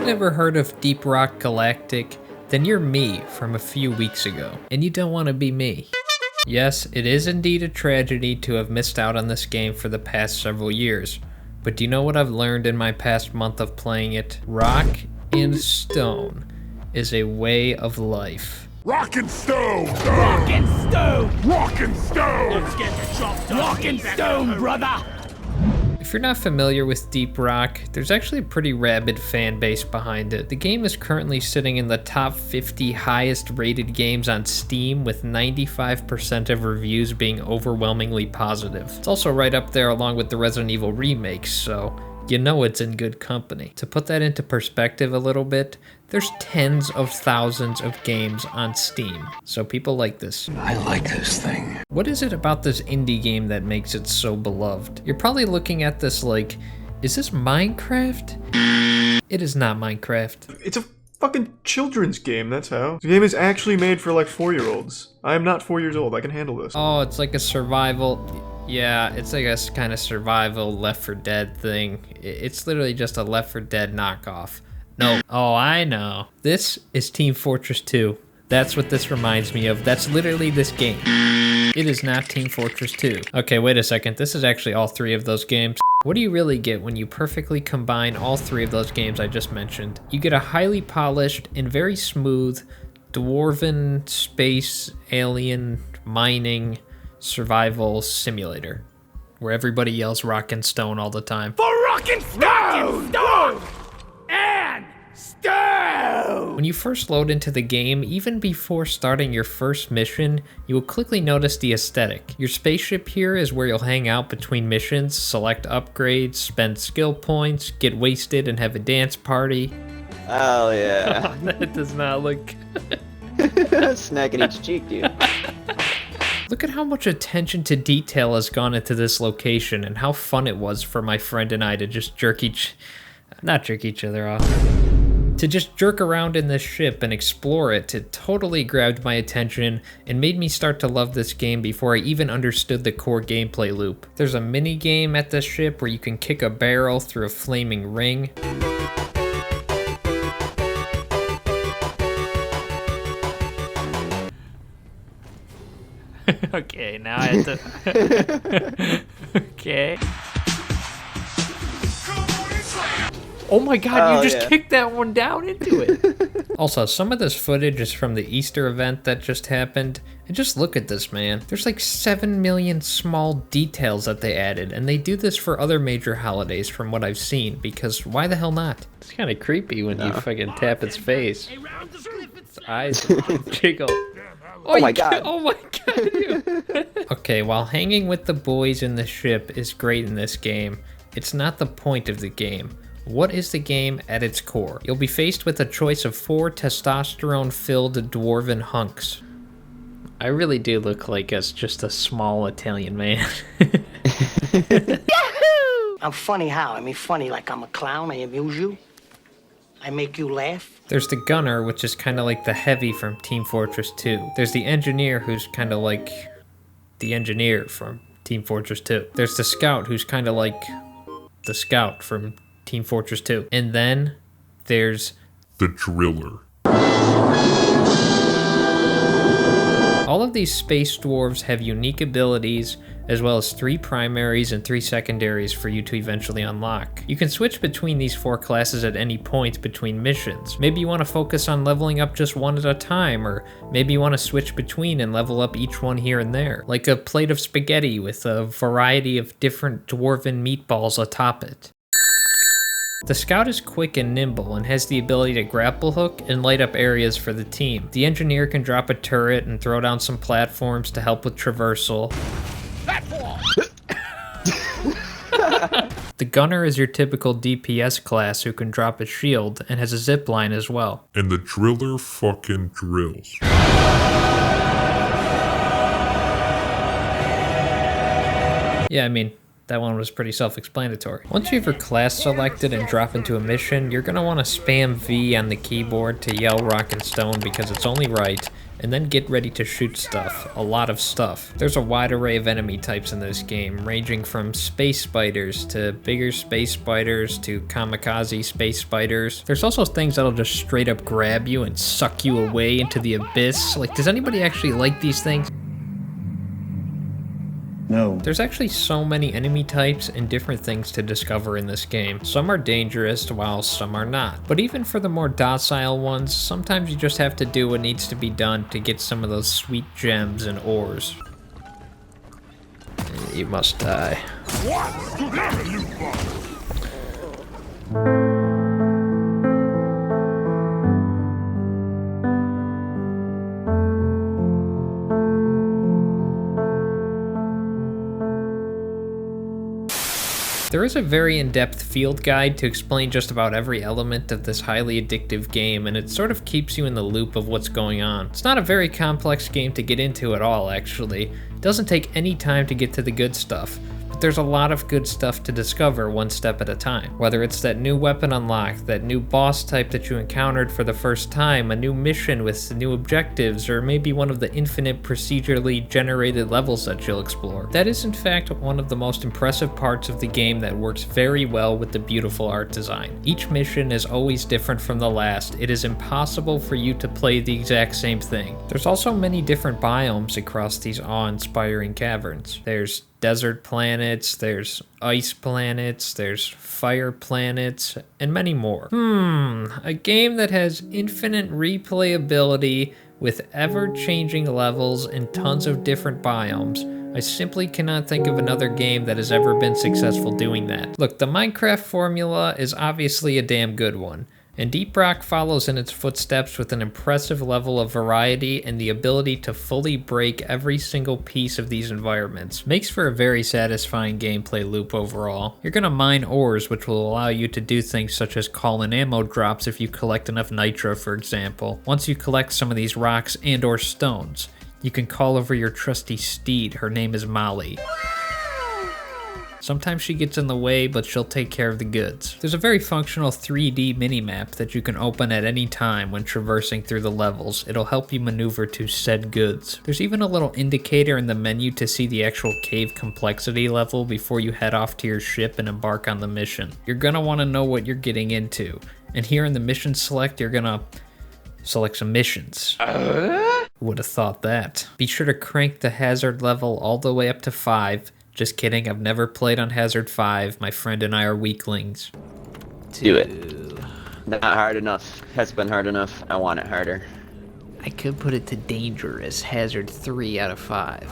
never heard of Deep Rock Galactic? Then you're me from a few weeks ago, and you don't want to be me. Yes, it is indeed a tragedy to have missed out on this game for the past several years, but do you know what I've learned in my past month of playing it? Rock and stone is a way of life. Rock and stone! Rock and stone! Rock and stone! Let's get the chopped Rock and stone, brother! If you're not familiar with Deep Rock, there's actually a pretty rabid fan base behind it. The game is currently sitting in the top 50 highest rated games on Steam, with 95% of reviews being overwhelmingly positive. It's also right up there along with the Resident Evil remakes, so you know it's in good company. To put that into perspective a little bit, there's tens of thousands of games on Steam, so people like this. I like this thing. What is it about this indie game that makes it so beloved? You're probably looking at this like, is this Minecraft? It is not Minecraft. It's a fucking children's game, that's how. The game is actually made for like 4-year-olds. I am not 4 years old, I can handle this. Oh, it's like a survival. Yeah, it's like a kind of survival Left 4 Dead thing. It's literally just a Left 4 Dead knockoff. No. Oh, I know. This is Team Fortress 2. That's what this reminds me of. That's literally this game. It is not Team Fortress 2. Okay, wait a second. This is actually all three of those games. What do you really get when you perfectly combine all three of those games I just mentioned? You get a highly polished and very smooth dwarven space alien mining survival simulator where everybody yells rock and stone all the time. For rock and stone! Stone! And stone! When you first load into the game, even before starting your first mission, you will quickly notice the aesthetic. Your spaceship here is where you'll hang out between missions, select upgrades, spend skill points, get wasted, and have a dance party. Oh yeah. That does not look good. Snacking each cheek, dude. Look at how much attention to detail has gone into this location and how fun it was for my friend and I to just not jerk each other off. To just jerk around in this ship and explore it. It totally grabbed my attention and made me start to love this game before I even understood the core gameplay loop. There's a mini game at this ship where you can kick a barrel through a flaming ring. Okay, now I have to... Okay. Oh my god, you just kicked that one down into it. Also, some of this footage is from the Easter event that just happened. And just look at this, man. There's like 7 million small details that they added, and they do this for other major holidays from what I've seen, because why the hell not? It's kind of creepy when you fucking tap its face. Its eyes jiggle. Oh my god. Oh my god. Okay, while hanging with the boys in the ship is great in this game, it's not the point of the game. What is the game at its core? You'll be faced with a choice of 4 testosterone-filled dwarven hunks. I really do look like just a small Italian man. Yahoo! I'm funny how? I mean funny like I'm a clown, I amuse you. I make you laugh. There's the gunner, which is kind of like the heavy from Team Fortress 2. There's the engineer, who's kind of like the engineer from Team Fortress 2. There's the scout, who's kind of like the scout from Team Fortress 2. And then there's the driller. all of these space dwarves have unique abilities, as well as 3 primaries and 3 secondaries for you to eventually unlock. You can switch between these 4 classes at any point between missions. Maybe you want to focus on leveling up just one at a time, or maybe you want to switch between and level up each one here and there, like a plate of spaghetti with a variety of different dwarven meatballs atop it. The scout is quick and nimble and has the ability to grapple hook and light up areas for the team. The engineer can drop a turret and throw down some platforms to help with traversal. The gunner is your typical DPS class who can drop a shield and has a zip line as well. And the driller fucking drills. Yeah, I mean, that one was pretty self-explanatory. Once you have your class selected and drop into a mission, you're going to want to spam V on the keyboard to yell rock and stone because it's only right. and then get ready to shoot stuff. A lot of stuff. There's a wide array of enemy types in this game, ranging from space spiders to bigger space spiders to kamikaze space spiders. There's also things that'll just straight up grab you and suck you away into the abyss. Like, does anybody actually like these things? No. There's actually so many enemy types and different things to discover in this game. Some are dangerous while some are not. But even for the more docile ones, sometimes you just have to do what needs to be done to get some of those sweet gems and ores. You must die. What? Together, you fuck! There is a very in-depth field guide to explain just about every element of this highly addictive game, and it sort of keeps you in the loop of what's going on. It's not a very complex game to get into at all, actually. It doesn't take any time to get to the good stuff. But there's a lot of good stuff to discover one step at a time. Whether it's that new weapon unlock, that new boss type that you encountered for the first time, a new mission with new objectives, or maybe one of the infinite procedurally generated levels that you'll explore. That is in fact one of the most impressive parts of the game that works very well with the beautiful art design. Each mission is always different from the last. It is impossible for you to play the exact same thing. There's also many different biomes across these awe-inspiring caverns. There's desert planets, there's ice planets, there's fire planets, and many more. A game that has infinite replayability with ever-changing levels and tons of different biomes. I simply cannot think of another game that has ever been successful doing that. Look, the Minecraft formula is obviously a damn good one, and Deep Rock follows in its footsteps with an impressive level of variety and the ability to fully break every single piece of these environments. Makes for a very satisfying gameplay loop overall. You're gonna mine ores, which will allow you to do things such as call in ammo drops if you collect enough nitro, for example. Once you collect some of these rocks and or stones, you can call over your trusty steed. Her name is Molly. Sometimes she gets in the way, but she'll take care of the goods. There's a very functional 3D minimap that you can open at any time when traversing through the levels. It'll help you maneuver to said goods. There's even a little indicator in the menu to see the actual cave complexity level before you head off to your ship and embark on the mission. You're gonna want to know what you're getting into. And here in the mission select, you're gonna select some missions. Would have thought that. Be sure to crank the hazard level all the way up to 5. Just kidding, I've never played on Hazard 5. My friend and I are weaklings. Do it. Not hard enough. Has been hard enough. I want it harder. I could put it to dangerous. Hazard 3 out of 5.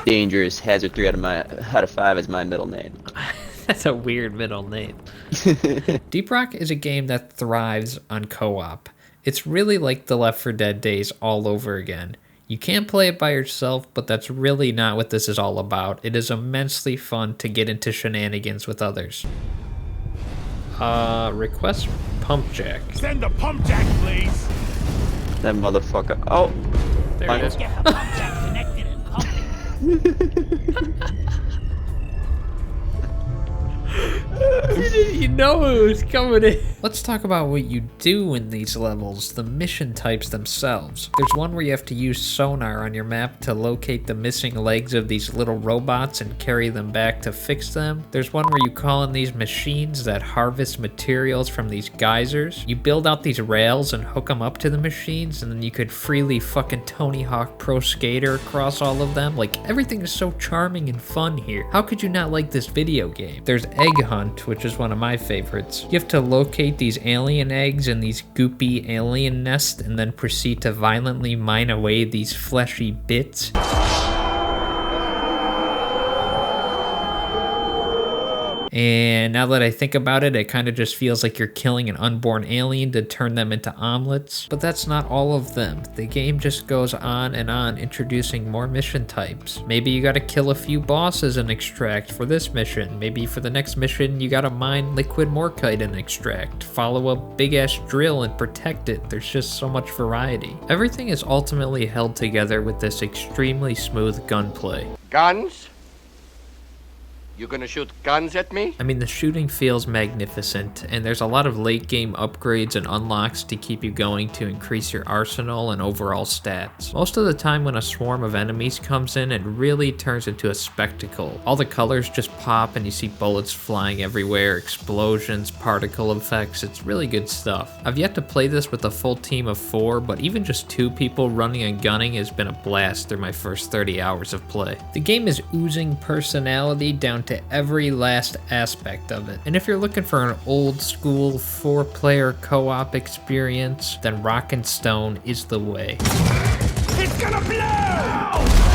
Dangerous. Hazard 3 out of 5 is my middle name. That's a weird middle name. Deep Rock is a game that thrives on co-op. It's really like the Left 4 Dead days all over again. You can't play it by yourself, but that's really not what this is all about. It is immensely fun to get into shenanigans with others. Request pump jack. Send the pump jack, please. That motherfucker. Oh! There it is. Get the pump jack connected and pump it. You know it was coming in. Let's talk about what you do in these levels, the mission types themselves. There's one where you have to use sonar on your map to locate the missing legs of these little robots and carry them back to fix them. There's one where you call in these machines that harvest materials from these geysers. You build out these rails and hook them up to the machines, and then you could freely fucking Tony Hawk Pro Skater across all of them. Like, everything is so charming and fun here. How could you not like this video game? There's Egg Hunt, which is one of my favorites. You have to locate these alien eggs in these goopy alien nests and then proceed to violently mine away these fleshy bits. And now that I think about it, it kind of just feels like you're killing an unborn alien to turn them into omelets. But that's not all of them. The game just goes on and on, introducing more mission types. Maybe you gotta kill a few bosses and extract for this mission. Maybe for the next mission, you gotta mine liquid morkite and extract. Follow a big ass drill and protect it. There's just so much variety. Everything is ultimately held together with this extremely smooth gunplay. Guns? You gonna shoot guns at me? I mean, the shooting feels magnificent, and there's a lot of late game upgrades and unlocks to keep you going to increase your arsenal and overall stats. Most of the time when a swarm of enemies comes in, it really turns into a spectacle. All the colors just pop and you see bullets flying everywhere, explosions, particle effects, it's really good stuff. I've yet to play this with a full team of 4, but even just 2 people running and gunning has been a blast through my first 30 hours of play. The game is oozing personality down to every last aspect of it. And if you're looking for an old school 4-player co-op experience, then Rock and Stone is the way. It's gonna blow!